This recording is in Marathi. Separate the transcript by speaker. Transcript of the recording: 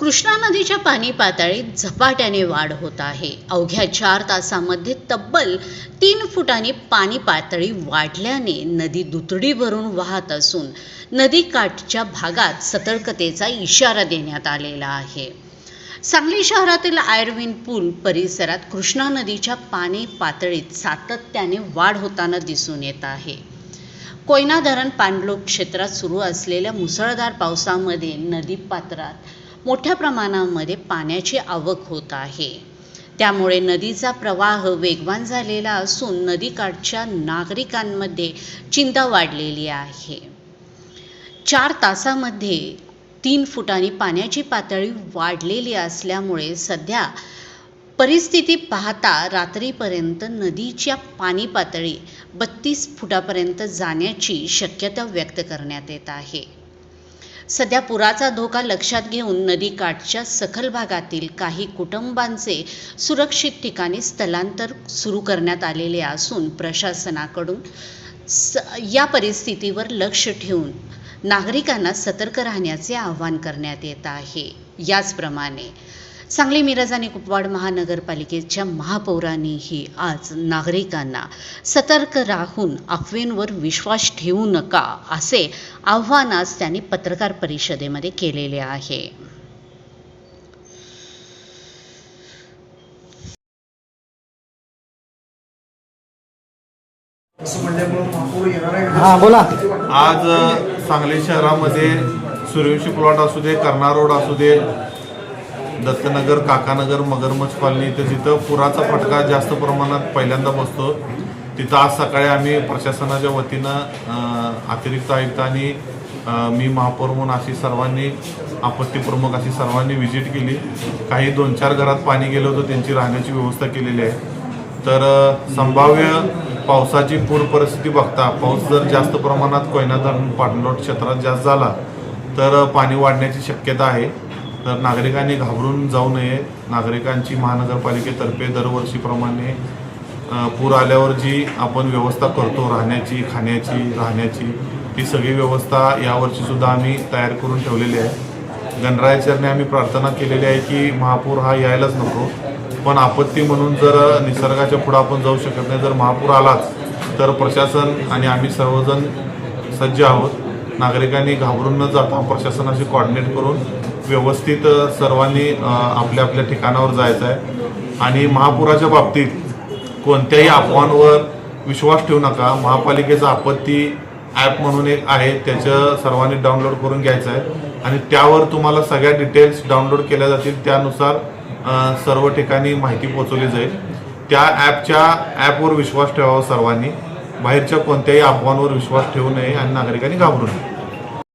Speaker 1: कृष्णा नदीच्या पाणी पातळीत झपाट्याने वाढ होत आहे। अवघ्या 4 तासांमध्ये तब्बल 3 फुटांनी पाणी पातळी वाढल्याने नदी दुथडी भरून वाहत असून नदीकाठच्या भागात सतर्कतेचा इशारा देण्यात आलेला आहे। सांगली शहरातील आयर्विन पूल परिसरात कृष्णा नदीच्या पाणी पातळीत सातत्याने वाढ होताना दिसून येत आहे। कोयना धरण पाणलोट क्षेत्रात सुरू असलेल्या मुसळधार पावसामध्ये नदी पात्रात मोठ्या प्रमाणामध्ये पाण्याची आवक होत आहे। त्यामुळे नदीचा प्रवाह वेगवान झालेला असून नदीकाठच्या नागरिकांमध्ये चिंता वाढलेली आहे। 4 तासांमध्ये 3 फुटांनी पाण्याची पातळी वाढलेली असल्यामुळे सध्या परिस्थिती पाहता रात्रीपर्यंत नदीच्या पाणी पातळी 32 फुटापर्यंत जाण्याची शक्यता व्यक्त करण्यात येत आहे। सध्या पुराचा धोका लक्षात घेऊन नदीकाठच्या सखल भागातील काही कुटुंबांचे सुरक्षित ठिकाणी स्थलांतर सुरू करण्यात आलेले असून प्रशासनाकडून या परिस्थितीवर लक्ष ठेवून नागरिकांना सतर्क राहण्याचे आवाहन करण्यात येत आहे। याचप्रमाणे सांगली मिरज आणि कुपवाड महानगरपालिकेच्या महापौरांनीही आज नागरिकांना सतर्क राहून अफवेंवर विश्वास ठेवू नका असे आवाहन आज त्यांनी पत्रकार परिषदेमध्ये केलेले आहे।
Speaker 2: बोला।
Speaker 3: आज सांगली शहरामध्ये सूर्यवंशी प्लॉट असू दे, कर्णा रोड असू दे, दत्तनगर, काकानगर, मगरमच्छ कॉलनी इथं जिथं पुराचा फटका जास्त प्रमाणात पहिल्यांदा बसतो तिथं आज सकाळी आम्ही प्रशासनाच्या वतीनं अतिरिक्त आयुक्त आणि मी महापौर म्हणून अशी सर्वांनी आपत्ती प्रमुख अशी सर्वांनी व्हिजिट केली। काही 2-4 घरात पाणी गेलं होतं, त्यांची राहण्याची व्यवस्था केलेली आहे। तर संभाव्य पावसाची पूर परिस्थिती बघता पाऊस जर जास्त प्रमाणात कोयना धरण पाणलोट क्षेत्रात जास्त झाला तर पाणी वाढण्याची शक्यता आहे। तर नागरिकांनी घाबरून जाऊ नये। नागरिकांची महानगरपालिकेतर्फे दरवर्षीप्रमाणे पूर आल्यावर जी आपण व्यवस्था करतो राहण्याची, खाण्याची, राहण्याची, ती सगळी व्यवस्था यावर्षीसुद्धा आम्ही तयार करून ठेवलेली आहे। गणरायाचरणी आम्ही प्रार्थना केलेली आहे की महापूर हा यायलाच नको, पण आपत्ती म्हणून जर निसर्गाच्या पुढे आपण जाऊ शकत नाही। जर महापूर आलाच तर प्रशासन आणि आम्ही सर्वजण सज्ज आहोत। नागरिकांनी घाबरून न जाता प्रशासनाशी कोऑर्डिनेट करून व्यवस्थित सर्वांनी आपल्या आपल्या ठिकाणावर जायचं आहे। आणि महापुराच्या बाबतीत कोणत्याही अफवांवर विश्वास ठेवू नका। महापालिकेचा आपत्ती ॲप म्हणून एक आहे, त्याचं सर्वांनी डाउनलोड करून घ्यायचं आहे आणि त्यावर तुम्हाला सगळ्या डिटेल्स डाउनलोड केल्या जातील। त्यानुसार सर्व ठिकाणी माहिती पोहोचवली जाईल। त्या ॲपवर विश्वास ठेवावा सर्वांनी। बाहेरच्या कोणत्याही अफवांवर विश्वास ठेवू नये आणि नागरिकांनी घाबरू नये।